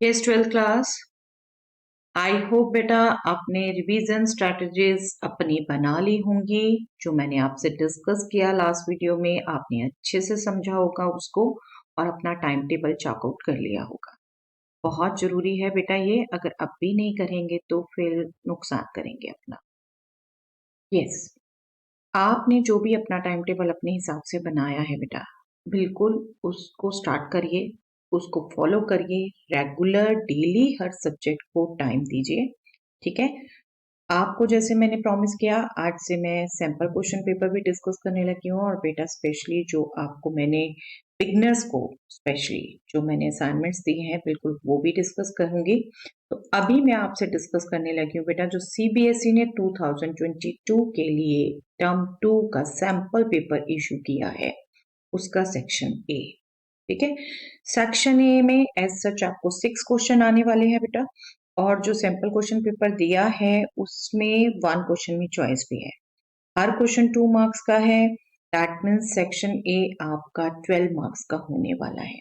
Yes 12th class. I hope बेटा आपने revision strategies अपनी बना ली होंगी। जो मैंने आपसे डिस्कस किया लास्ट वीडियो में, आपने अच्छे से समझा होगा उसको और अपना टाइम टेबल चॉकआउट कर लिया होगा। बहुत जरूरी है बेटा ये, अगर अब भी नहीं करेंगे तो फिर नुकसान करेंगे अपना। यस, आपने जो भी अपना टाइम टेबल अपने हिसाब से बनाया है बेटा, बिल्कुल उसको स्टार्ट करिए, उसको फॉलो करिए। रेगुलर डेली हर सब्जेक्ट को टाइम दीजिए, ठीक है। आपको जैसे मैंने प्रॉमिस किया, आज से मैं सैंपल क्वेश्चन पेपर भी डिस्कस करने लगी हूँ। और बेटा स्पेशली जो आपको मैंने बिगनर्स को स्पेशली जो मैंने असाइनमेंट्स दिए हैं, बिल्कुल वो भी डिस्कस करूंगी। तो अभी मैं आपसे डिस्कस करने लगी हूँ बेटा, जो सीबीएसई ने 2022 के लिए टर्म 2 का सैंपल पेपर इशू किया है, उसका सेक्शन ए, ठीक है। सेक्शन ए में एज सच आपको 6 क्वेश्चन आने वाले हैं बेटा, और जो सैंपल क्वेश्चन पेपर दिया है उसमें 1 क्वेश्चन में चॉइस भी है। हर क्वेश्चन 2 मार्क्स का है। दैट मीन्स सेक्शन ए आपका 12 मार्क्स का होने वाला है।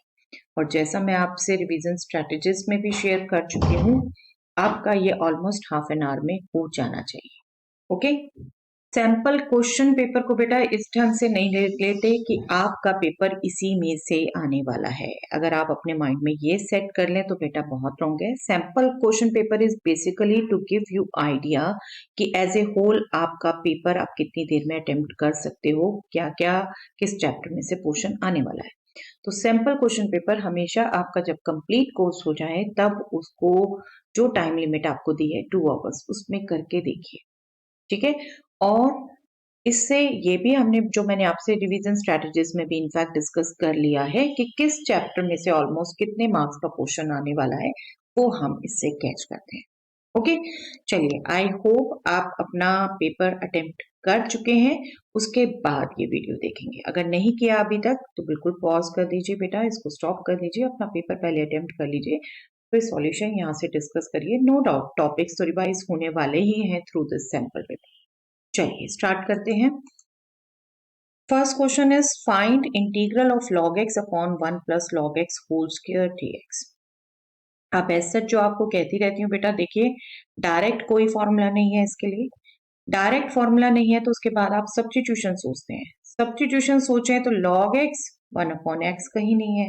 और जैसा मैं आपसे रिवीजन स्ट्रेटेजीज में भी शेयर कर चुकी हूँ, आपका ये ऑलमोस्ट हाफ एन आवर में हो जाना चाहिए। ओके, सैंपल क्वेश्चन पेपर को बेटा इस ढंग से नहीं लेते कि आपका पेपर इसी में से आने वाला है। अगर आप अपने माइंड में ये सेट कर लें तो बेटा बहुत रॉन्ग है। Sample question paper is basically to give you idea कि एज ए होल आपका पेपर आप कितनी देर में अटेम्प्ट कर सकते हो, क्या क्या किस चैप्टर में से पोर्शन आने वाला है। तो सैंपल क्वेश्चन पेपर हमेशा आपका जब कंप्लीट कोर्स हो जाए तब उसको जो टाइम लिमिट आपको दी है 2 आवर्स, उसमें करके देखिए, ठीक है। और इससे ये भी हमने जो मैंने आपसे रिवीजन स्ट्रेटजीज में भी इनफैक्ट डिस्कस कर लिया है कि किस चैप्टर में से ऑलमोस्ट कितने मार्क्स का क्वेश्चन आने वाला है, वो हम इससे कैच करते हैं। ओके, चलिए, आई होप आप अपना पेपर अटेम्प्ट कर चुके हैं। उसके बाद ये वीडियो देखेंगे। अगर नहीं किया अभी तक तो बिल्कुल पॉज कर दीजिए बेटा, इसको स्टॉप कर दीजिए, अपना पेपर पहले अटेम्प्ट कर लीजिए, फिर सॉल्यूशन यहाँ से डिस्कस करिए। नो डाउट टॉपिक्स तो रिवाइज होने वाले ही हैं थ्रू दिस सैंपल पेपर। चलिए स्टार्ट करते हैं। First question is find integral of log x upon 1 plus log x whole square dx। अब ऐसा जो आपको कहती रहती हूँ बेटा, देखिए डायरेक्ट कोई फॉर्मूला नहीं है इसके लिए। डायरेक्ट फॉर्मूला नहीं है तो उसके बाद आप सब्स्टिट्यूशन सोचते हैं। सब्स्टिट्यूशन सोचें तो log x 1 अपॉन एक्स कहीं नहीं है।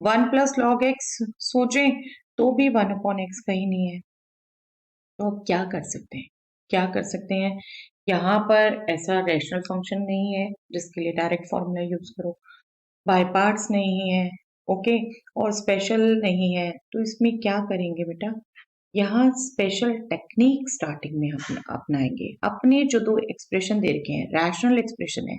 1 प्लस log x सोचें तो भी 1 अपॉन एक्स कहीं नहीं है। तो अब क्या कर सकते हैं, क्या कर सकते हैं? यहाँ पर ऐसा रैशनल फंक्शन नहीं है जिसके लिए डायरेक्ट फॉर्मूला यूज करो, बाय पार्ट्स नहीं है, ओके, और स्पेशल नहीं है। तो इसमें क्या करेंगे बेटा, यहाँ स्पेशल टेक्निक स्टार्टिंग में हम अपनाएंगे। अपने जो 2 एक्सप्रेशन दे रखे हैं, रैशनल एक्सप्रेशन है,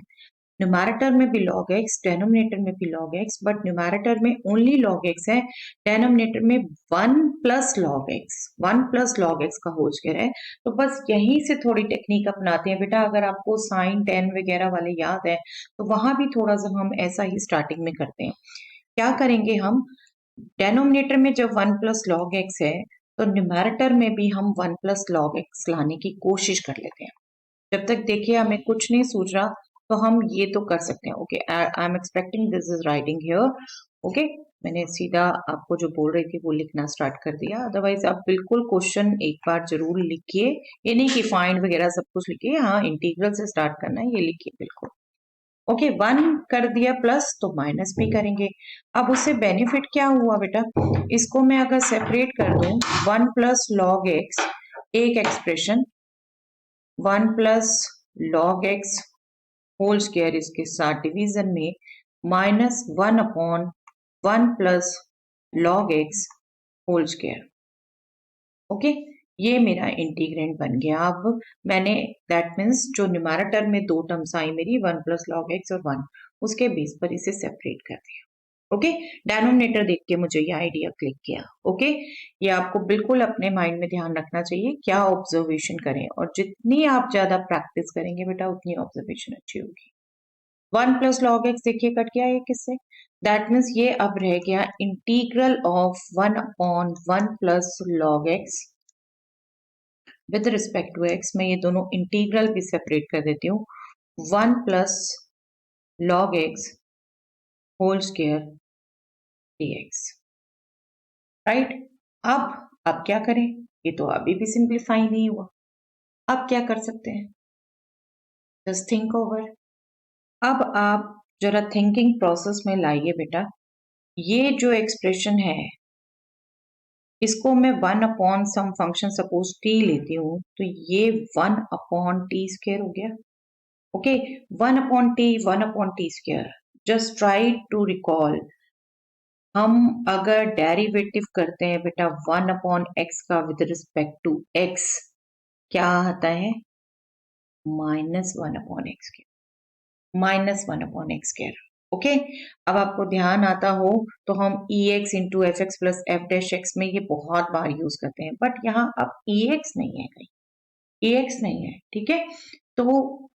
न्यूमैरेटर में भी log x, डेनोमिनेटर में भी log x, बट न्यूमैरेटर में ओनली log x है, डेनोमिनेटर में 1 plus log x, 1 plus log x का होल स्क्वायर है। तो बस यहीं से थोड़ी टेक्निक अपनाते हैं बेटा। अगर आपको साइन टेन वगैरह वाले याद है तो वहां भी थोड़ा सा हम ऐसा ही स्टार्टिंग में करते हैं। क्या करेंगे हम, डेनोमिनेटर में जब 1 प्लस log x है तो न्यूमैरेटर में भी हम 1 प्लस log x लाने की कोशिश कर लेते हैं। जब तक देखिए हमें कुछ नहीं सूझ रहा तो हम ये तो कर सकते हैं। Okay, I am expecting this is writing here. Okay, मैंने सीधा आपको जो बोल रही थी वो लिखना स्टार्ट कर दिया। अदरवाइज आप बिल्कुल क्वेश्चन एक बार जरूर लिखिए, ये नहीं कि फाइंड वगैरह सब कुछ लिखिए, हाँ इंटीग्रल से स्टार्ट करना है, ये लिखिए बिल्कुल। ओके, 1 कर दिया प्लस तो माइनस भी करेंगे। अब उससे बेनिफिट क्या हुआ बेटा, इसको मैं अगर सेपरेट कर दूं, 1 प्लस लॉग एक्स एक expression, 1 plus log x whole square इसके साथ डिवीजन में minus 1 upon 1 plus log x whole square. Okay, ये मेरा इंटीग्रेंड बन गया। अब मैंने दैट मीन्स जो न्यूमैरेटर में 2 टर्म्स आई मेरी 1 प्लस log x और 1, उसके बेस पर इसे सेपरेट कर दिया। ओके, डेनोमिनेटर देख के मुझे ये आइडिया क्लिक किया। ओके, ये आपको बिल्कुल अपने माइंड में ध्यान रखना चाहिए, क्या ऑब्जर्वेशन करें, और जितनी आप ज्यादा प्रैक्टिस करेंगे बेटा उतनी ऑब्जर्वेशन अच्छी होगी। 1 प्लस log x देखिए कट गया ये किससे, दैट मीन्स ये अब रह गया integral of 1 upon 1 plus log x with respect to x। मैं ये दोनों इंटीग्रल भी सेपरेट कर देती हूँ, 1 plus log x whole square dx, right. अब क्या करें, ये तो अभी भी सिंप्लीफाई नहीं हुआ। अब क्या कर सकते हैं, जस्ट थिंक ओवर। अब आप जरा थिंकिंग प्रोसेस में लाइए बेटा, ये जो एक्सप्रेशन है इसको मैं 1 अपॉन सम फंक्शन सपोज t लेती हूँ, तो ये 1 अपॉन t² हो गया। Okay, 1 upon t just try to recall. हम अगर डेरिवेटिव करते हैं बेटा 1 अपॉन x का विद रिस्पेक्ट टू x, क्या आता है, -1 upon x², -1 upon x²। Okay, अब आपको ध्यान आता हो तो हम ex into F x plus F dash x में ये बहुत बार यूज करते हैं, बट यहाँ अब ex नहीं है, कहीं ex नहीं है, ठीक है। तो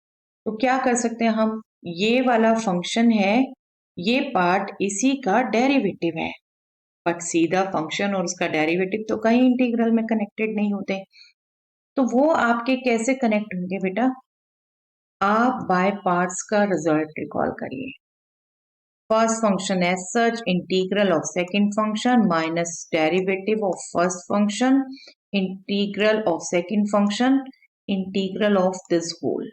क्या कर सकते हैं हम, ये वाला फंक्शन है, ये पार्ट इसी का डेरिवेटिव है, बट सीधा फंक्शन और उसका डेरिवेटिव तो कहीं इंटीग्रल में कनेक्टेड नहीं होते। तो वो आपके कैसे कनेक्ट होंगे बेटा, आप बाय पार्ट्स का रिजल्ट रिकॉल करिए। First function as such, integral of second function minus derivative of first function, integral of second function, integral of this whole,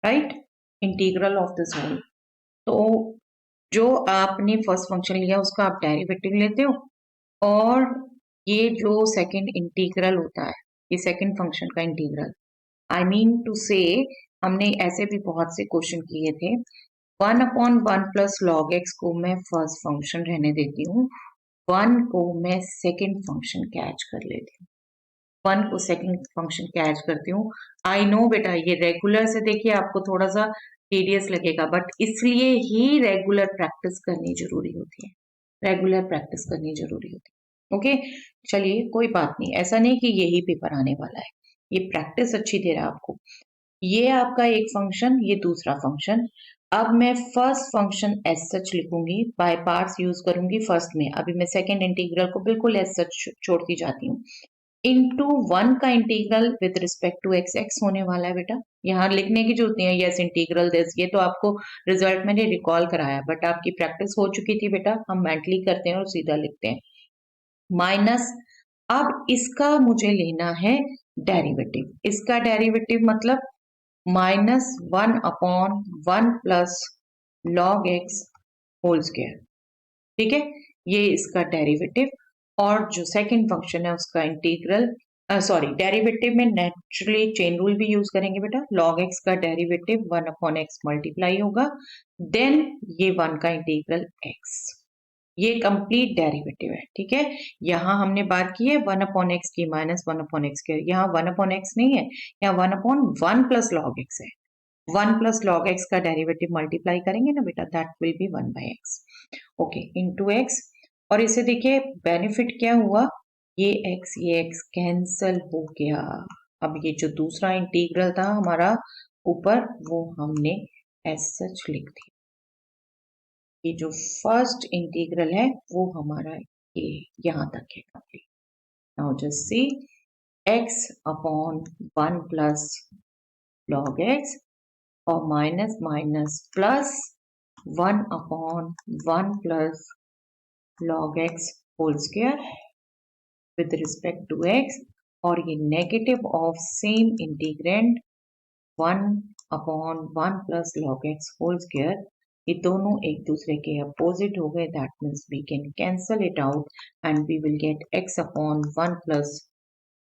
right, integral of this whole. तो जो आपने first function लिया उसका आप derivative लेते हो, और ये जो सेकंड इंटीग्रल होता है, ये सेकंड फंक्शन का इंटीग्रल, आई मीन टू से, हमने ऐसे भी बहुत से क्वेश्चन किए थे। 1/1 प्लस लॉग एक्स को मैं फर्स्ट फंक्शन रहने देती हूँ, 1 को मैं सेकंड फंक्शन कैच कर लेती हूँ, 1 को सेकंड फंक्शन कैच करती हूँ। आई नो बेटा ये रेगुलर से देखिए आपको थोड़ा सा टीडियस लगेगा, बट इसलिए ही रेगुलर प्रैक्टिस करनी जरूरी होती है, रेगुलर प्रैक्टिस करनी जरूरी होती है। ओके, चलिए कोई बात नहीं, ऐसा नहीं कि यही पेपर आने वाला है, ये प्रैक्टिस अच्छी दे रहा है आपको। ये आपका एक फंक्शन, ये दूसरा फंक्शन। अब मैं फर्स्ट फंक्शन एज सच लिखूंगी, बाय पार्ट्स यूज करूंगी फर्स्ट में, अभी मैं सेकंड इंटीग्रल को बिल्कुल एज सच छोड़ती जाती हूँ। इंटू 1 का integral with respect to x, x होने वाला है बेटा, यहाँ लिखने की जरूरत नहीं है, यस इंटीग्रल दिस, ये तो आपको रिजल्ट मैंने रिकॉल कराया, बट आपकी प्रैक्टिस हो चुकी थी बेटा, हम मेंटली करते हैं और सीधा लिखते हैं। माइनस, अब इसका मुझे लेना है डेरिवेटिव, इसका डेरिवेटिव मतलब -1/1 plus log x whole square, ठीक है, ये इसका डेरिवेटिव। और जो सेकंड फंक्शन है उसका इंटीग्रल, सॉरी डेरिवेटिव में नेचुरली चेन रूल भी यूज करेंगे बेटा, लॉग एक्स का डेरिवेटिव 1/x मल्टीप्लाई होगा, देन ये 1 का इंटीग्रल x, ये कंप्लीट डेरिवेटिव है, ठीक है। यहाँ हमने बात की है 1/x की, -1/x के, यहाँ 1/x नहीं है, यहाँ 1/1 प्लस लॉग एक्स है, 1 प्लस लॉग एक्स का डेरिवेटिव मल्टीप्लाई करेंगे ना बेटा, that will be 1/x, okay, into x. और इसे देखिए बेनिफिट क्या हुआ, ये x कैंसल हो गया। अब ये जो दूसरा इंटीग्रल था हमारा ऊपर, वो हमने एज सच लिख दिया, ये जो फर्स्ट इंटीग्रल है वो हमारा ये यहाँ तक है complete. Now just see, x/1 plus log x और minus minus plus 1/1 plus log x whole square with respect to x, और ये negative of same integrand 1/1 plus log x whole square, ये दोनों एक दूसरे के अपोजिट हो गए, that means we can cancel it out and we will get x/1 plus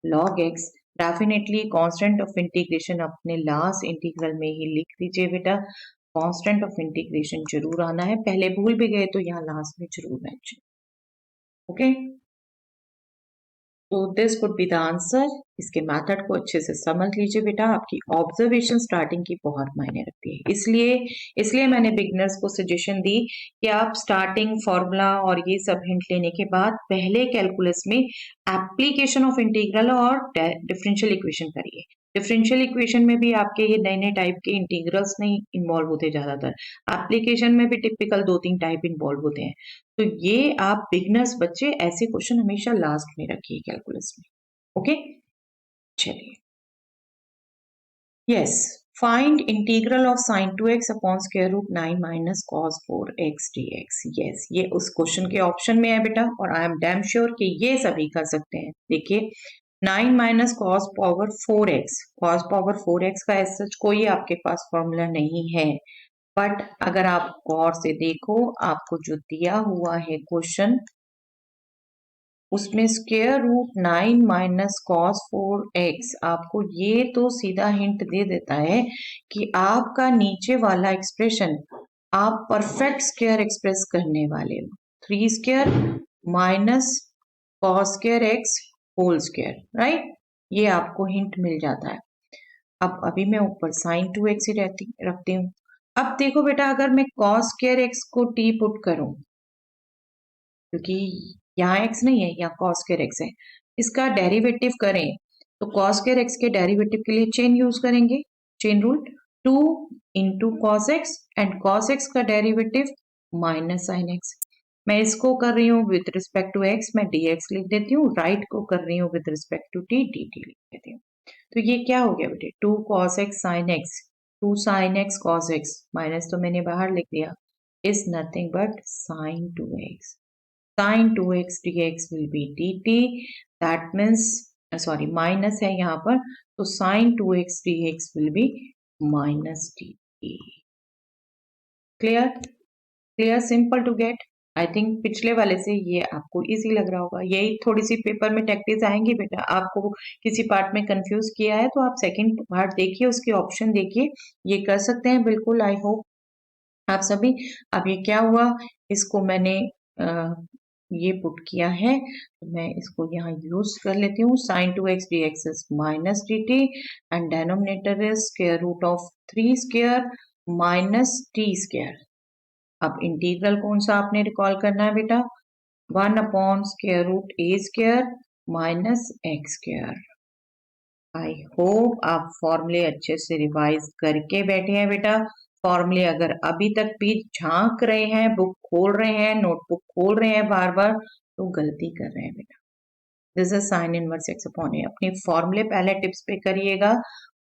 log x. Definitely constant of integration अपने लास्ट इंटीग्रल में ही लिख दीजिए बेटा, कांस्टेंट ऑफ इंटीग्रेशन जरूर आना है, पहले भूल भी गए तो यहाँ लास्ट में जरूर मेंशन, ओके। तो this would be the answer. इसके मेथड को अच्छे से समझ लीजिए बेटा, आपकी ऑब्जर्वेशन स्टार्टिंग की बहुत मायने रखती है, इसलिए मैंने बिगिनर्स को सजेशन दी कि आप स्टार्टिंग फॉर्मूला और ये सब हिंट लेने के बाद पहले कैलकुलस में एप्लीकेशन ऑफ इंटीग्रल और डिफरेंशियल इक्वेशन करिए। डिफरेंशियल इक्वेशन में भी आपके ये नए नए टाइप के इंटीग्रल्स नहीं इन्वॉल्व होते, ज्यादातर एप्लीकेशन में भी टिपिकल 2-3 टाइप इन्वॉल्व होते हैं। तो ये आप बिगनर्स बच्चे ऐसे क्वेश्चन हमेशा लास्ट में रखिए कैलकुलस में, ओके। चलिए, yes, find integral of sin 2x upon square root 9 minus cos 4x dx। Yes, ये उस क्वेश्चन के ऑप्शन में है बेटा, और आई एम डैम श्योर कि ये सभी कर सकते हैं। देखिए 9 minus cos power 4x, cos power 4x का ऐसा कोई आपके पास फॉर्मूला नहीं है, बट अगर आप गौर से देखो आपको जो दिया हुआ है क्वेश्चन, उसमें square root 9 minus cos 4x आपको ये तो सीधा हिंट दे देता है कि आपका नीचे वाला एक्सप्रेशन आप परफेक्ट स्क्वायर एक्सप्रेस करने वाले हो। 3 square minus cos square x whole square, right, ये आपको हिंट मिल जाता है। अब अभी मैं ऊपर sin 2x ही रखती हूँ। अब देखो बेटा, अगर मैं cos स्क्वायर x को t पुट करूं, क्योंकि यहाँ x नहीं है, यहाँ cos स्क्वायर x है, इसका डेरिवेटिव करें तो cos स्क्वायर x के डेरिवेटिव के लिए चेन यूज करेंगे, chain rule 2 into cos x and cos x का डेरिवेटिव माइनस साइन x। मैं इसको कर रही हूँ विद रिस्पेक्ट टू x, मैं dx लिख देती हूँ, राइट को कर रही हूँ with respect to t, dt लिख देती हूँ। तो ये क्या हो गया बेटे, 2 cos x sin x, 2 sin x cos x, minus तो मैंने बाहर लिख दिया, is nothing but sin 2x। sin 2x dx will be dt, that means sorry minus है यहाँ पर, तो sin 2x dx will be minus dt। Clear, clear, simple to get. I think पिछले वाले से ये आपको इजी लग रहा होगा। यही थोड़ी सी पेपर में टैक्टिस आएंगी बेटा, आपको किसी पार्ट में कंफ्यूज किया है तो आप सेकंड पार्ट देखिए, उसके ऑप्शन देखिए, ये कर सकते हैं बिल्कुल। आई होप आप सभी। अब ये क्या हुआ, इसको मैंने ये पुट किया है, तो मैं इसको यहाँ यूज कर लेती हूँ। sin 2x dx is minus dt and denominator is square root of 3 square minus t square। अब इंटीग्रल कौन सा आपने रिकॉल करना है बेटा, 1 upon square root a square minus x square. I hope आप फॉर्मूले अच्छे से रिवाइज करके बैठे हैं बेटा। फॉर्मूले अगर अभी तक भी झांक रहे हैं, बुक खोल रहे हैं, नोटबुक खोल रहे हैं बार बार, तो गलती कर रहे हैं बेटा। This is sine inverse x upon a. अपनी फॉर्मूले पहले टिप्स पे करिएगा,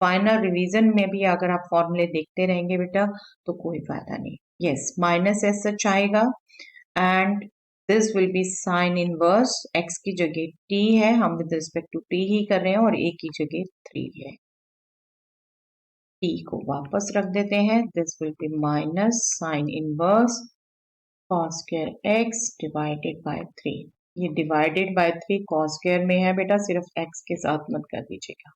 फाइनल रिवीजन में भी अगर आप फॉर्मूले देखते रहेंगे बेटा तो कोई फायदा नहीं। यस, माइनस एस सच आएगा and this will B sine inverse, x की जगह t है, हम विद रिस्पेक्ट टू t ही कर रहे हैं, और a की जगह 3 है, t को वापस रख देते हैं। This will B minus sine inverse cos square x divided by 3। ये डिवाइडेड बाय 3 cos स्क्वायर में है बेटा, सिर्फ x के साथ मत कर दीजिएगा,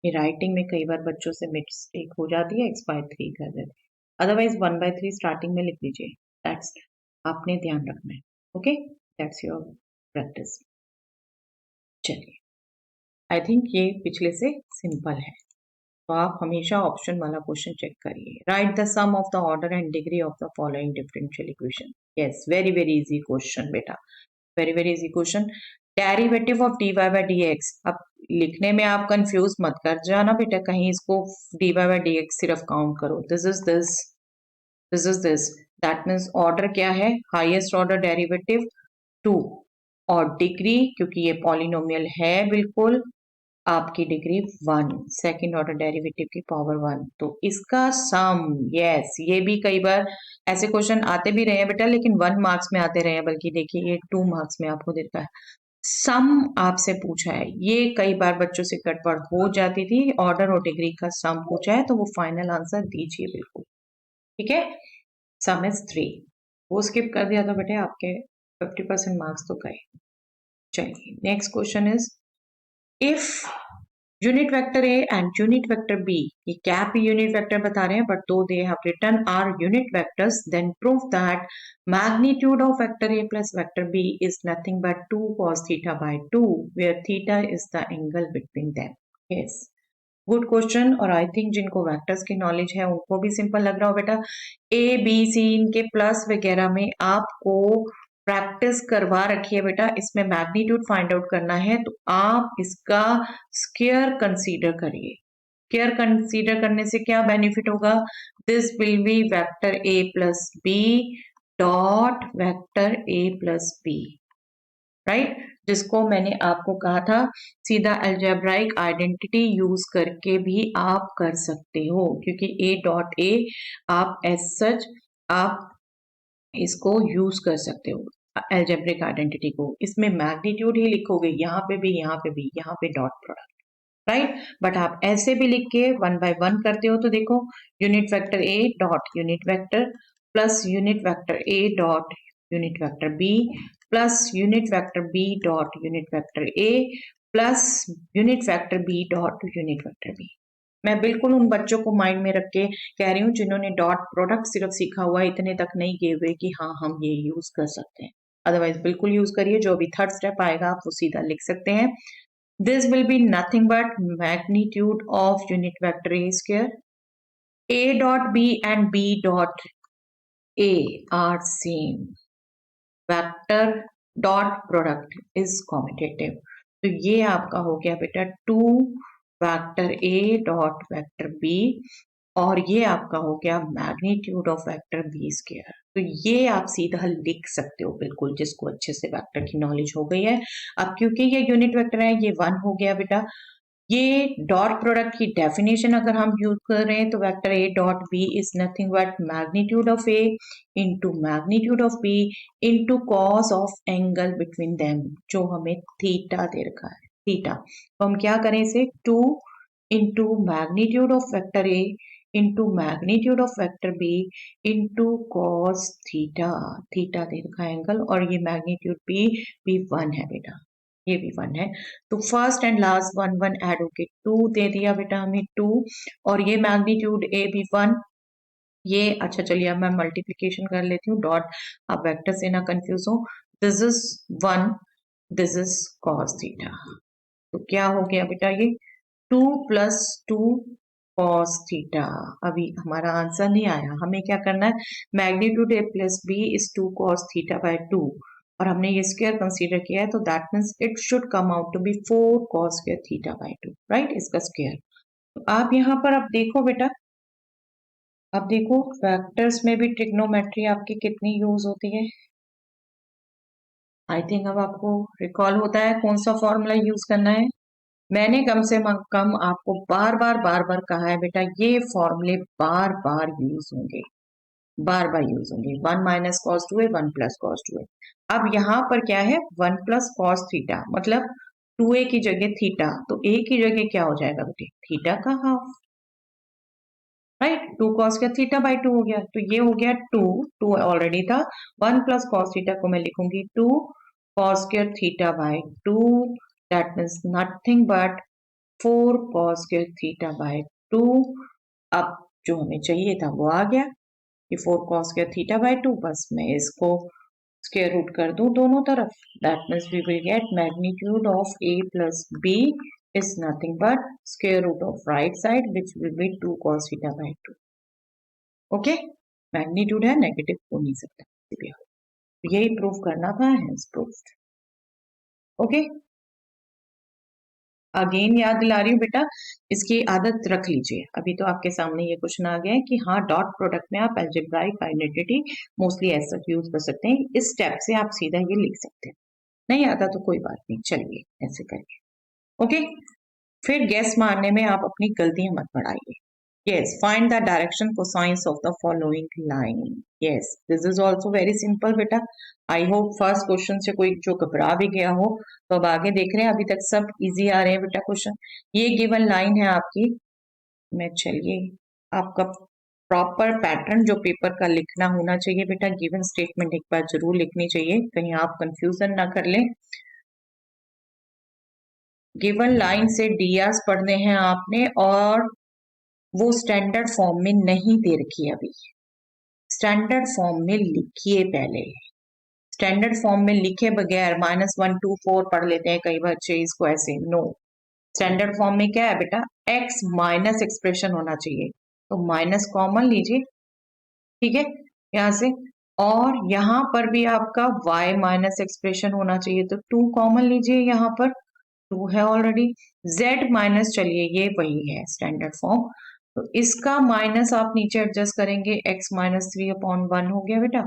ये राइटिंग में कई बार बच्चों से मिस्टेक हो जाती है, x बाय 3 कर देते हैं, अदरवाइज 1 बाय 3 स्टार्टिंग में लिख दीजिए, दैट्स आपने ध्यान रखना है। Okay, that's your practice. चलिए, आई थिंक ये पिछले से सिंपल है, तो आप हमेशा ऑप्शन वाला क्वेश्चन चेक करिए। Write the sum of the order and degree of the following differential equation. Yes, very very easy question बेटा, very very easy question. Derivative of dy by dx। अब लिखने में आप कंफ्यूज मत कर जाना बेटा, कहीं इसको dy बाय dx सिर्फ काउंट करो, this is this, this is this, that means order क्या है, हाईएस्ट ऑर्डर डेरिवेटिव 2, और डिग्री क्योंकि ये पॉलिनोमियल है बिल्कुल, आपकी डिग्री 1, सेकंड ऑर्डर डेरिवेटिव की पावर 1, तो इसका सम। यस, ये भी कई बार ऐसे क्वेश्चन आते भी रहे हैं बेटा, लेकिन 1 मार्क्स में आते रहे हैं, बल्कि देखिए ये 2 मार्क्स में आपको देता है। सम आपसे पूछा है, ये कई बार बच्चों से गड़बड़ हो जाती थी, ऑर्डर और डिग्री का सम पूछा है तो वो फाइनल आंसर दीजिए बिल्कुल, ठीक है। सम इज 3, वो स्किप कर दिया तो बेटे आपके 50% मार्क्स तो गए। चलिए, next question is, if unit vector A and unit vector B, ये क्या भी यूनिट वेक्टर बता रहे हैं but though they have written are unit vectors, then prove that magnitude of vector A plus vector B is nothing but 2 cos theta by 2 where theta is the angle between them. Yes, good question, और I think जिनको vectors की knowledge है उनको भी simple लग रहा हो बेटा। ए बी सी इनके प्लस वगैरह में आपको प्रैक्टिस करवा रखी है बेटा, इसमें मैग्नीट्यूड फाइंड आउट करना है तो आप इसका स्क्वायर कंसीडर करिए। स्क्वायर कंसीडर करने से क्या बेनिफिट होगा, this will be vector A plus B dot vector A plus B, right. जिसको मैंने आपको कहा था सीधा अलजेब्राइक आइडेंटिटी यूज करके भी आप कर सकते हो, क्योंकि ए डॉट ए आप एज सच आप इसको यूज कर सकते हो अलजेब्रिक आइडेंटिटी को। इसमें मैग्नीट्यूड ही लिखोगे, यहाँ पे भी, यहाँ पे भी, यहाँ पे डॉट प्रोडक्ट, राइट। बट आप ऐसे भी लिख के 1 बाय 1 करते हो तो देखो unit vector A dot unit vector plus unit vector A dot unit vector B plus unit vector B dot unit vector A plus unit vector B dot unit vector B. मैं बिल्कुल उन बच्चों को mind में रख के कह रही हूँ जिन्होंने डॉट प्रोडक्ट सिर्फ सीखा हुआ है, इतने तक नहीं गए हुए कि हाँ हम ये यूज कर सकते हैं। अदरवाइज बिल्कुल यूज करिए, जो अभी थर्ड स्टेप आएगा आप वो सीधा लिख सकते हैं। This will be nothing but magnitude of unit vector A square. A dot B and B dot A are same. Vector dot product is commutative. तो ये आपका हो गया बेटा 2 vector A dot vector B और ये आपका हो गया magnitude of vector B square. तो ये आप सीधा लिख सकते हो बिल्कुल, जिसको अच्छे से वेक्टर की नॉलेज हो गई है। अब क्योंकि ये यूनिट वेक्टर है, ये 1 हो गया बेटा। ये डॉट प्रोडक्ट की डेफिनेशन अगर हम यूज कर रहे हैं तो vector A dot B is nothing but magnitude of A into magnitude of B into cos of angle between them, जो हमें थीटा दे रखा है, थीटा। तो हम क्या करें इसे 2 into magnitude of vector a into magnitude of vector b into cos theta, theta दे रखा है एंगल, और ये मैग्नीट्यूड भी 1 है बेटा, ये भी 1 है। तो फर्स्ट एंड लास्ट 1 1 ऐड होके 2 दे दिया बेटा हमें 2, और ये मैग्नीट्यूड ए भी 1। ये अच्छा चलिए अब मैं मल्टीप्लीकेशन कर लेती हूँ, डॉट आप वेक्टर से ना कंफ्यूज हो। This is 1, this is cos theta. तो क्या हो गया बेटा ये 2 प्लस 2 कॉस थीटा। अभी हमारा आंसर नहीं आया, हमें क्या करना है, magnitude A plus B is 2 cos theta by 2, और हमने ये स्क्वायर कंसीडर किया है तो that means it should come out to be 4 cos square theta by 2, right, इसका स्क्वायर। तो आप यहाँ पर अब देखो बेटा, अब देखो वेक्टर्स में भी ट्रिग्नोमेट्री आपकी कितनी यूज होती है। आई थिंक अब आपको रिकॉल होता है कौन सा फॉर्मूला यूज करना है। मैंने कम से कम आपको बार बार कहा है बेटा, ये फॉर्मूले बार बार यूज होंगे, बार बार यूज होंगे। 1 माइनस कॉस 2 ए 1 प्लस कॉस 2 ए। अब यहाँ पर क्या है 1 प्लस कॉस थीटा, मतलब 2a की जगह थीटा, तो a की जगह क्या हो जाएगा बेटे, थीटा का हाफ, राइट। 2 कॉस का थीटा बाई 2 हो गया, तो ये हो गया 2 ऑलरेडी था। 1 प्लस कॉस थीटा को मैं लिखूंगी 2 cos square theta by 2, that means nothing but 4 cos square theta by 2। अब जो हमें चाहिए था वो आ गया, ये 4 cos स्क्वायर थीटा बाय 2, बस मैं इसको स्क्वायर रूट कर दूं दोनों तरफ, that means we will get magnitude of a plus b is nothing but square root of right side which will be 2 cos theta by 2. Okay, magnitude है, negative हो नहीं सकता, यही प्रूफ करना था, हेंस प्रूफ्ड। ओके, अगेन याद दिला रही हूँ बेटा, इसकी आदत रख लीजिए। अभी तो आपके सामने ये क्वेश्चन आ गया है कि हाँ डॉट प्रोडक्ट में आप अलजेब्राइक आइडेंटिटी मोस्टली ऐसा यूज कर सकते हैं, इस स्टेप से आप सीधा ये लिख सकते हैं। नहीं आता तो कोई बात नहीं, चलिए ऐसे करिए। ओके, फिर गैस मारने में आप अपनी गलतियां मत बढ़ाइए। Yes, find the direction cosines of the following line. Yes, this is also very simple बेटा। आई होप फर्स्ट क्वेश्चन से कोई जो घबरा भी गया हो तो अब आगे देख रहे हैं, अभी तक सब इजी आ रहे हैं बेटा क्वेश्चन। ये गिवन लाइन है आपकी, मैं चलिए आपका प्रॉपर पैटर्न जो पेपर का लिखना होना चाहिए बेटा, गिवन स्टेटमेंट एक बार जरूर लिखनी चाहिए, कहीं आप कंफ्यूजन ना कर लें। गिवन लाइन से डीआरस पढ़ने हैं आपने, और वो स्टैंडर्ड फॉर्म में नहीं दे रखी है अभी, स्टैंडर्ड फॉर्म में लिखिए पहले। स्टैंडर्ड फॉर्म में लिखे बगैर -1 2 4 पढ़ लेते हैं कई बच्चे इसको ऐसे, नो। स्टैंडर्ड फॉर्म में क्या है बेटा, x माइनस एक्सप्रेशन होना चाहिए, तो माइनस कॉमन लीजिए, ठीक है, यहां से। और यहां पर भी आपका y माइनस एक्सप्रेशन होना चाहिए, तो 2 कॉमन लीजिए, यहाँ पर 2 है ऑलरेडी। z माइनस, चलिए ये वही है स्टैंडर्ड फॉर्म, तो इसका माइनस आप नीचे एडजस्ट करेंगे, x माइनस 3/1 हो गया बेटा।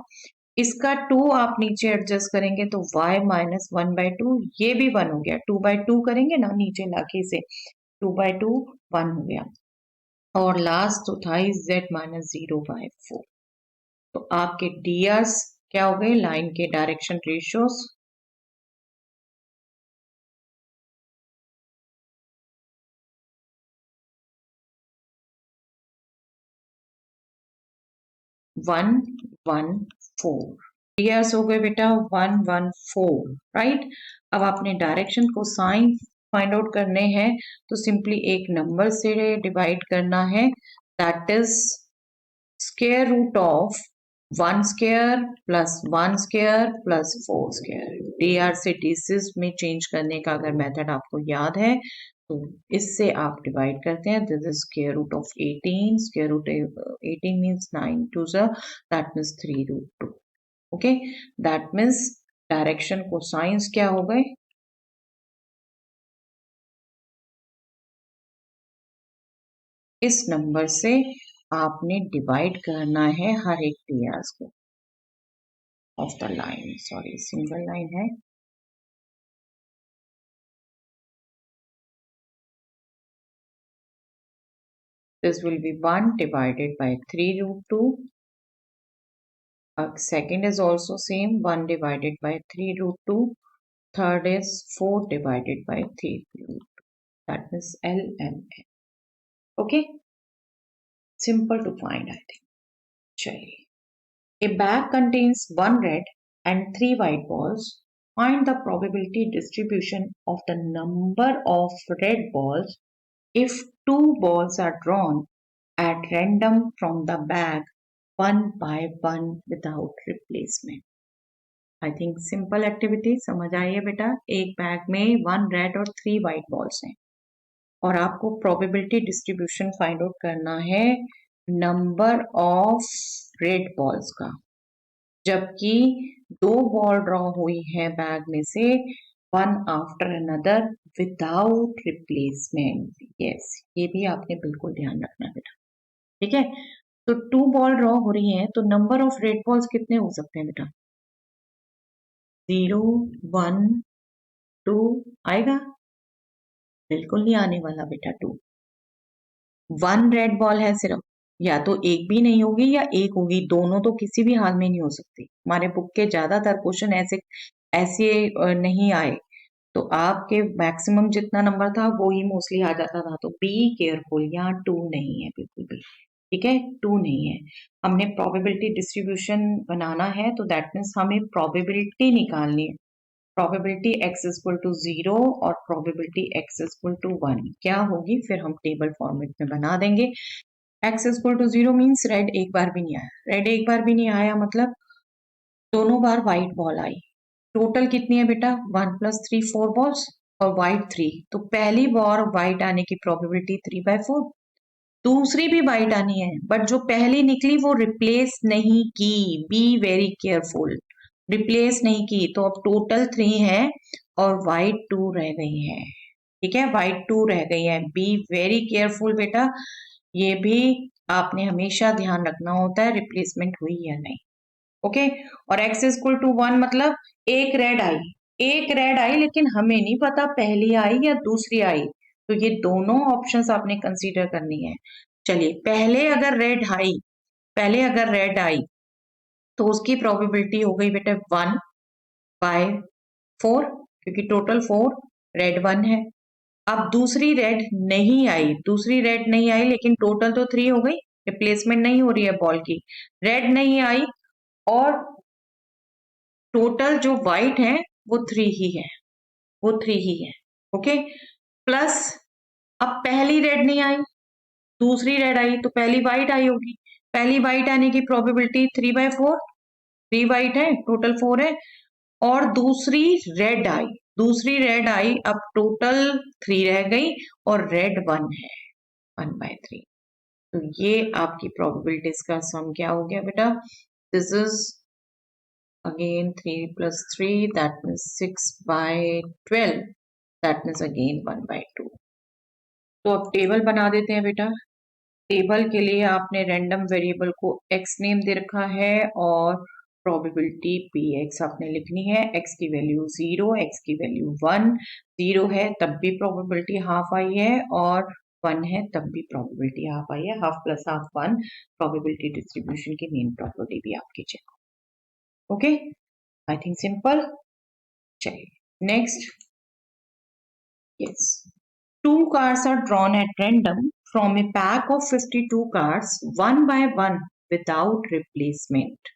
इसका 2 आप नीचे एडजस्ट करेंगे तो y माइनस 1/2, ये भी 1 हो गया। 2/2 करेंगे ना नीचे लाके से, 2/2 1 हो गया। और लास्ट तो था z माइनस 0/4। तो आपके drs क्या हो गए, लाइन के direction ratios. One one four DS हो गए बेटा 114, राइट। अब आपने डायरेक्शन को साइन फाइंड आउट करने हैं तो सिंपली एक नंबर से डिवाइड करना है, that is square root of 1 square plus 1 square plus 4 square. DR से डीसिस में चेंज करने का अगर मेथड आपको याद है तो इससे आप डिवाइड करते हैं। This is square root of 18, square root 18 means 9 two that means 3 root 2। Okay, that means direction cosines क्या हो गए, इस नंबर से आपने डिवाइड करना है हर एक पेयर्स को of the line. Sorry, single line है। This will be 1 divided by 3 root 2. Second is also same, 1 divided by 3 root 2. Third is 4 divided by 3 root 2. That means LMN. Okay? Simple to find, I think. Chaliye. A bag contains 1 red and 3 white balls. Find the probability distribution of the number of red balls if 2 balls are drawn at random from the bag 1 by 1 without replacement. I think simple activity समझ आई है बेटा। एक bag में 1 red और 3 white balls हैं और आपको probability distribution find out करना है नंबर ऑफ रेड बॉल्स का, जबकि 2 बॉल ड्रॉ हुई है बैग में से, 1 after another without replacement. Yes, ये भी आपने बिल्कुल ध्यान रखना बेटा, ठीक है। तो 2 बॉल ड्रॉ हो रही हैं तो नंबर ऑफ रेड बॉल्स कितने हो सकते हैं बेटा? 0 1 2 आएगा? बिल्कुल नहीं आने वाला बेटा 2। 1 रेड बॉल है सिर्फ, या तो एक भी नहीं होगी या एक होगी, दोनों तो किसी भी हाल में नहीं हो सकती। हमारे बुक के ज्यादातर क्वेश्चन ऐसे ऐसे नहीं आए, तो आपके मैक्सिमम जितना नंबर था वो ही मोस्टली आ जाता था। तो बी केयरफुल, यहाँ 2 नहीं है बिल्कुल भी, ठीक है, 2 नहीं है। हमने प्रोबेबिलिटी डिस्ट्रीब्यूशन बनाना है तो दैट मीन्स हमें प्रोबेबिलिटी निकालनी है। प्रोबेबिलिटी x इक्वल टू 0 और प्रोबेबिलिटी x इक्वल टू 1 क्या होगी, फिर हम टेबल फॉर्मेट में बना देंगे। x equal to 0 means red एक बार भी नहीं आया, रेड एक बार भी नहीं आया मतलब दोनों बार व्हाइट बॉल आई। टोटल कितनी है बेटा? 1 प्लस 3 4 बॉल्स और व्हाइट 3, तो पहली बार व्हाइट आने की प्रोबेबिलिटी 3/4। दूसरी भी व्हाइट आनी है बट जो पहली निकली वो रिप्लेस नहीं की, बी वेरी केयरफुल, रिप्लेस नहीं की। तो अब टोटल 3 है और व्हाइट 2 रह गई है, ठीक है, व्हाइट 2 रह गई है। बी वेरी केयरफुल बेटा, ये भी आपने हमेशा ध्यान रखना होता है रिप्लेसमेंट हुई या नहीं। ओके, और x इक्वल टू 1 मतलब एक रेड आई, एक रेड आई, लेकिन हमें नहीं पता पहली आई या दूसरी आई, तो ये दोनों ऑप्शंस आपने कंसीडर करनी है। चलिए, पहले अगर रेड आई तो उसकी प्रोबेबिलिटी हो गई बेटा 1/4, क्योंकि टोटल 4, रेड 1 है। अब दूसरी रेड नहीं आई लेकिन टोटल तो 3 हो गई, रिप्लेसमेंट नहीं हो रही है बॉल की, रेड नहीं आई और टोटल जो व्हाइट है वो 3 ही है, वो 3 ही है। ओके, प्लस अब पहली रेड नहीं आई, दूसरी रेड आई, तो पहली व्हाइट आई होगी, पहली व्हाइट आने की प्रोबेबिलिटी 3/4, 3 व्हाइट है, टोटल 4 है। और दूसरी रेड आई, अब टोटल 3 रह गई और रेड 1 है, 1/3। तो ये आपकी प्रोबेबिलिटीज का सम क्या हो गया बेटा? This is again 3 plus 3, that means 6/12, that means again 1/2। तो अब टेबल बना देते हैं बेटा। टेबल के लिए आपने रैंडम वेरिएबल को x नेम दे रखा है और प्रोबेबिलिटी पी एक्स आपने लिखनी है। एक्स की वैल्यू 0, एक्स की वैल्यू 1, 0 है तब भी प्रोबेबिलिटी हाफ आई है और 1 है तब भी प्रोबेबिलिटी हाफ आई है। Half plus half 1 probability distribution की मेन प्रॉपर्टी भी आपकी check. Okay, I think simple. चलिए next. Yes, 2 cards are drawn at random from a pack of 52 cards, one by one, without replacement.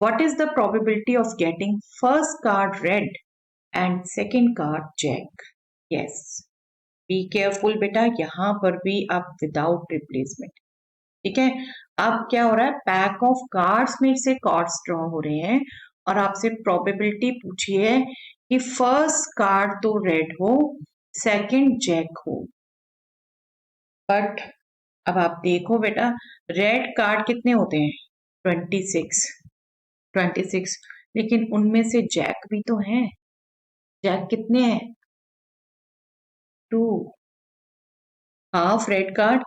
What is the probability of getting first card red and second card jack? Yes, be careful बेटा, यहाँ पर भी आप without replacement। ठीक है, अब क्या हो रहा है, पैक ऑफ कार्ड्स में से कार्ड्स ड्रॉ हो रहे हैं और आपसे प्रोबेबिलिटी पूछी है कि फर्स्ट कार्ड तो रेड हो, सेकंड जैक हो। बट अब आप देखो बेटा, रेड कार्ड कितने होते हैं? 26, लेकिन उनमें से जैक भी तो हैं। जैक कितने हैं? 2। Half red card,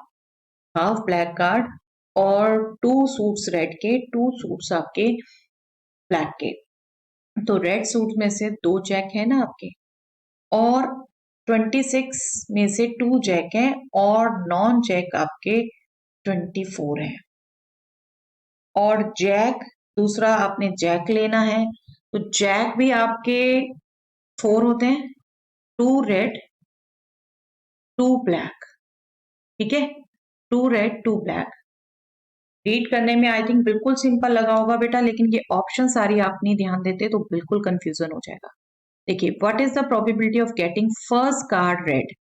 half black card और 2 सूट्स रेड के, 2 सूट्स आपके ब्लैक के। तो रेड सूट में से 2 जैक है ना आपके, और 26 में से 2 जैक हैं और नॉन जैक आपके 24 है। और जैक, दूसरा आपने जैक लेना है, तो जैक भी आपके 4 होते हैं, 2 रेड 2 ब्लैक। ठीक है, 2 रेड 2 ब्लैक। रीड करने में आई थिंक बिल्कुल सिंपल लगा होगा बेटा, लेकिन ये ऑप्शन सारी आप नहीं ध्यान देते तो बिल्कुल कंफ्यूजन हो जाएगा। देखिए, what is the probability of getting first card red,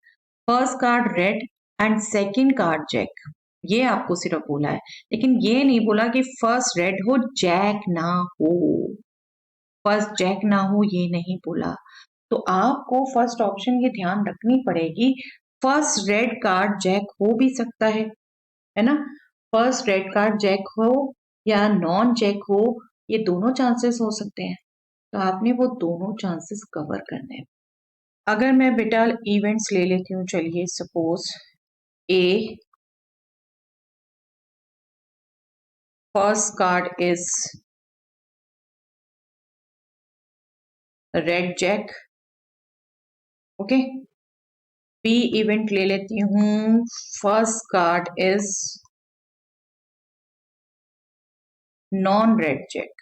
first card red and second card jack, ये आपको सिर्फ बोला है, लेकिन ये नहीं बोला कि फर्स्ट रेड हो जैक ना हो, फर्स्ट जैक ना हो, ये नहीं बोला। तो आपको फर्स्ट ऑप्शन ये ध्यान रखनी पड़ेगी, फर्स्ट रेड कार्ड जैक हो भी सकता है ना, फर्स्ट रेड कार्ड जैक हो या नॉन जैक हो, ये दोनों चांसेस हो सकते हैं। तो आपने वो दोनों चांसेस कवर करने हैं। अगर मैं बेटा इवेंट्स ले लेती हूँ, चलिए suppose A, first card is red jack. Okay, B event ले लेती हूँ, first card is non red jack,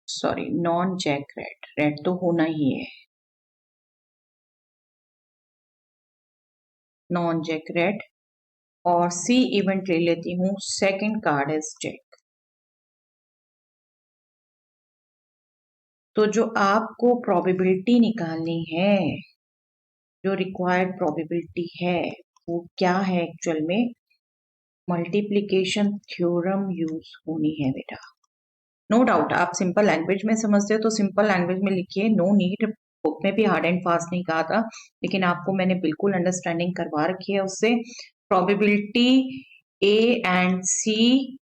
sorry non jack red, red तो होना ही है, नॉन जैक रेड। और सी इवेंट ले लेती हूँ, सेकंड कार्ड इज जैक। तो जो आपको प्रोबेबिलिटी निकालनी है, जो रिक्वायर्ड प्रोबेबिलिटी है, वो क्या है एक्चुअल में, मल्टीप्लिकेशन थ्योरम यूज होनी है बेटा। नो डाउट आप सिंपल लैंग्वेज में समझते हो तो सिंपल लैंग्वेज में लिखिए, नो नीड, बुक में भी हार्ड एंड फास्ट नहीं कहा था, लेकिन आपको मैंने बिल्कुल अंडरस्टैंडिंग करवा रखी है उससे। Probability A and C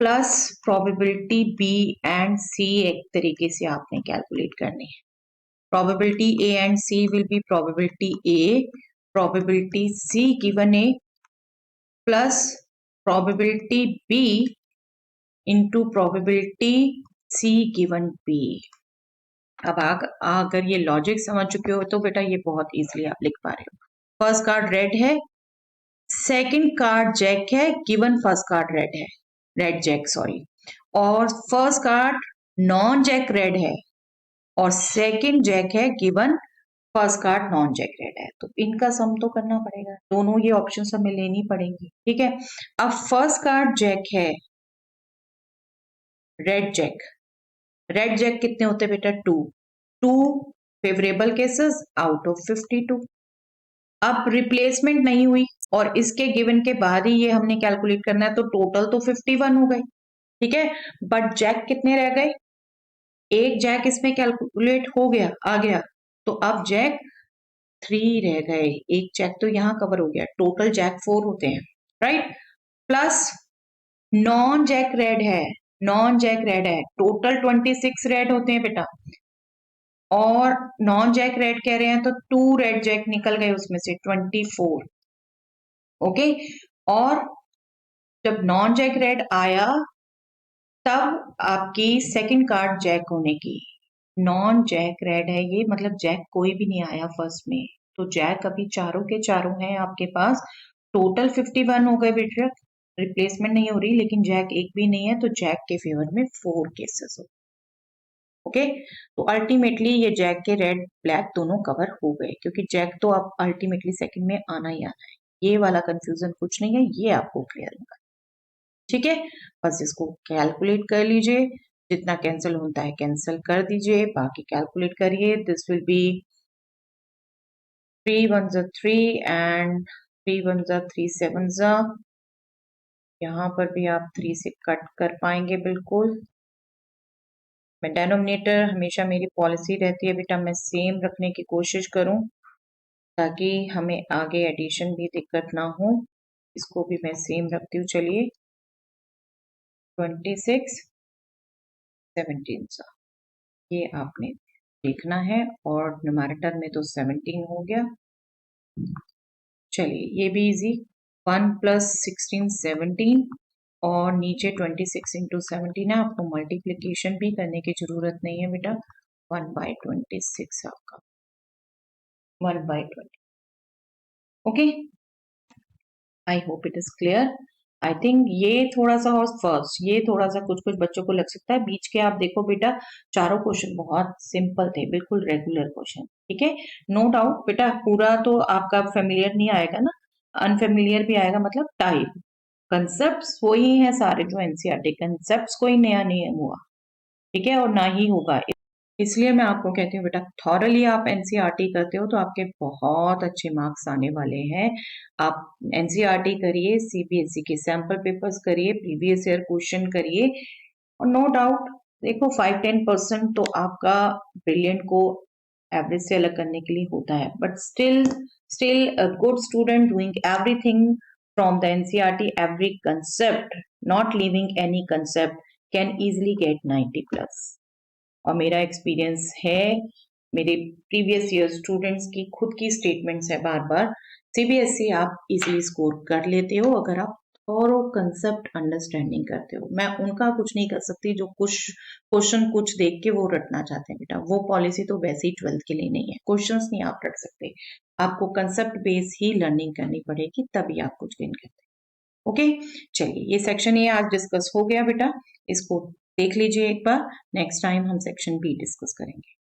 plus probability B and C एक तरीके से आपने कैलकुलेट करनी है। Probability A and C will be probability A, probability C given A plus probability B into probability C given B। अब अगर ये लॉजिक समझ चुके हो तो बेटा ये बहुत इजीली आप लिख पा रहे हो। फर्स्ट कार्ड रेड है, सेकंड कार्ड जैक है, गिवन फर्स्ट कार्ड रेड है, रेड जैक सॉरी, और first card non jack red है और सेकंड जैक है, given first card non jack red है। तो इनका सम तो करना पड़ेगा, दोनों ये ऑप्शन हमें लेनी पड़ेंगी। ठीक है, अब फर्स्ट कार्ड जैक है रेड जैक, रेड जैक कितने होते हैं बेटा? 2 फेवरेबल केसेस आउट ऑफ 52। अब रिप्लेसमेंट नहीं हुई और इसके गिवन के बाद ही ये हमने कैलकुलेट करना है, तो टोटल तो 51 हो गए। ठीक है, बट जैक कितने रह गए? एक जैक इसमें कैलकुलेट हो गया, आ गया, तो अब जैक 3 रह गए, एक जैक तो यहां कवर हो गया, टोटल जैक 4 होते हैं, right. Plus non jack red है, नॉन जैक रेड है, टोटल 26 रेड होते हैं बेटा, और नॉन जैक रेड कह रहे हैं तो 2 रेड जैक निकल गए उसमें से 24। ओके, और जब नॉन जैक रेड आया तब आपकी सेकंड कार्ड जैक होने की, नॉन जैक रेड है ये, मतलब जैक कोई भी नहीं आया फर्स्ट में, तो जैक अभी चारों के चारों हैं आपके पास। टोटल 51 हो गए बेटा, रिप्लेसमेंट नहीं हो रही, लेकिन जैक एक भी नहीं है, तो जैक के फेवर में 4 केसेस हो। ओके, तो अल्टीमेटली ये जैक के रेड ब्लैक दोनों कवर हो गए, क्योंकि जैक तो आप अल्टीमेटली सेकंड में आना ही आना है, ये वाला कंफ्यूजन कुछ नहीं है, ये आपको क्लियर होगा। ठीक है, बस इसको कैलकुलेट कर लीजिए, जितना कैंसिल होता है कैंसिल कर दीजिए, बाकी कैलकुलेट करिए। This will B 3 1s 3 and 3 1s 3 7s। यहाँ पर भी आप 3 से कट कर पाएंगे बिल्कुल। मैं डेनोमिनेटर हमेशा मेरी पॉलिसी रहती है बेटा, मैं सेम रखने की कोशिश करूं, ताकि हमें आगे एडिशन भी दिक्कत ना हो। इसको भी मैं सेम रखती हूँ। चलिए 26 17 ये आपने देखना है, और न्यूमरेटर में तो 17 हो गया। चलिए ये भी इजी, 1 + 16 17, और नीचे 26 × 17 है, आपको मल्टीप्लिकेशन भी करने की जरूरत नहीं है बेटा। 1/26 आपका 1/20। Okay, I hope it is clear. I think ये थोड़ा सा, और फर्स्ट ये थोड़ा सा कुछ कुछ बच्चों को लग सकता है, बीच के आप देखो बेटा, चारों क्वेश्चन बहुत सिंपल थे, बिल्कुल रेगुलर क्वेश्चन। ठीक है, नो डाउट बेटा, पूरा तो आपका फेमिलियर नहीं आएगा ना, अनफेमिलियर भी आएगा, मतलब टाइप कंसेप्ट वही है सारे जो एनसीईआरटी कंसेप्ट, कोई नया नहीं हुआ। ठीक है, और ना ही होगा, इसलिए मैं आपको कहती हूँ बेटा, थॉरली आप एनसीईआरटी करते हो तो आपके बहुत अच्छे मार्क्स आने वाले हैं। आप एनसीईआरटी करिए, सीबीएसई के सैंपल पेपर्स करिए, प्रीवियस ईयर क्वेश्चन करिए, और नो डाउट देखो 5-10% तो आपका ब्रिलियंट को एवरेज से अलग करने के लिए होता है, but still a good student doing everything from the NCERT, every concept, not leaving any concept, can easily get 90+। और मेरा एक्सपीरियंस है, मेरे प्रीवियस ईयर स्टूडेंट्स की खुद की स्टेटमेंट्स है बार बार, सीबीएसई आप इजीली स्कोर कर लेते हो अगर आप थॉरो कंसेप्ट अंडरस्टैंडिंग करते हो। मैं उनका कुछ नहीं कर सकती जो कुछ क्वेश्चन कुछ देख के वो रटना चाहते हैं बेटा, वो पॉलिसी तो वैसे ही 12th के लिए नहीं है, क्वेश्चंस नहीं आप रट सकते, आपको कंसेप्ट बेस ही लर्निंग करनी पड़ेगी, तभी आप कुछ गेन करते हैं। ओके, चलिए ये सेक्शन ये आज डिस्कस हो गया बेटा, इसको देख लीजिए एक बार, नेक्स्ट टाइम हम सेक्शन बी डिस्कस करेंगे।